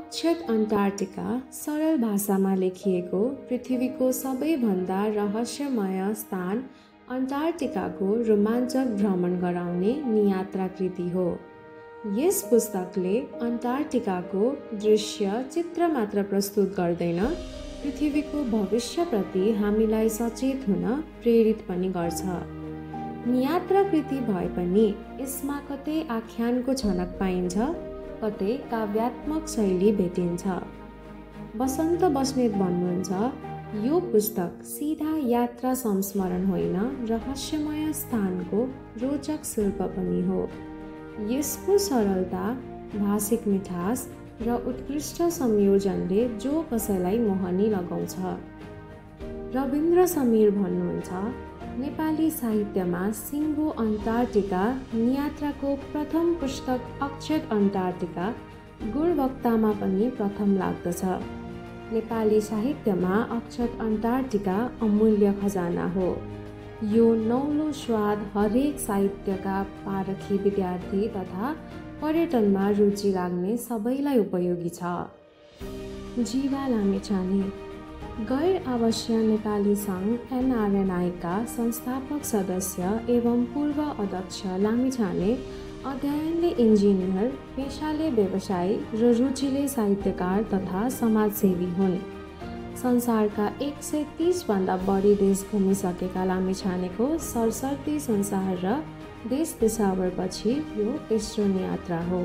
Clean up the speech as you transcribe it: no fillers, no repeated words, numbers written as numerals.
अक्षत Antarctica सरल भाषामा लेखिएको पृथ्वीको सबैभन्दा रहस्यमय स्थान अन्टार्कटिकाको रोमाञ्चक भ्रमण गराउने नियात्राकृति हो। यस पुस्तकले अन्टार्कटिकाको दृश्य चित्र मात्र प्रस्तुत गर्दैन, पृथ्वीको भविष्यप्रति हामीलाई सचेत हुन प्रेरित पनि गर्छ। नियात्राकृति भए पनि यसमा कतै आख्यानको झलक पाइन्छ, कतै काव्यात्मक शैली भेटिन्छ। बसन्त बस्नेत भन्नुहुन्छ, यो पुस्तक सिधा यात्रा संस्मरण होइन, रहस्यमय स्थानको रोचक शिल्प पनि हो। यसको सरलता, भाषिक मिठास र उत्कृष्ट संयोजनले जो कसैलाई मोहनी लगाउँछ। रविन्द्र समीर भन्नुहुन्छ, नेपाली साहित्यमा सिङ्गो अन्टार्कटिका नियात्राको प्रथम पुस्तक अक्षत अन्टार्कटिका गुणवत्तामा पनि प्रथम लाग्दछ। नेपाली साहित्यमा अक्षत अन्टार्कटिका अमूल्य खजाना हो। यो नौलो स्वाद हरेक साहित्यका पारखी विद्यार्थी तथा पर्यटनमा रुचि लाग्ने सबैलाई उपयोगी छ। जीवा लामिछाने गैर आवासीय नेपाली सङ्घ एनआरएनआईका संस्थापक सदस्य एवं पूर्व अध्यक्ष लामिछाने अध्ययनले इन्जिनियर, पेशाले व्यवसायी र रुचिले साहित्यकार तथा समाजसेवी हुन्। संसारका 130 भन्दा बढी देश घुमिसकेका लामिछानेको सरसर्ती संसार र देश देशावरपछि यो तेस्रो यात्रा हो।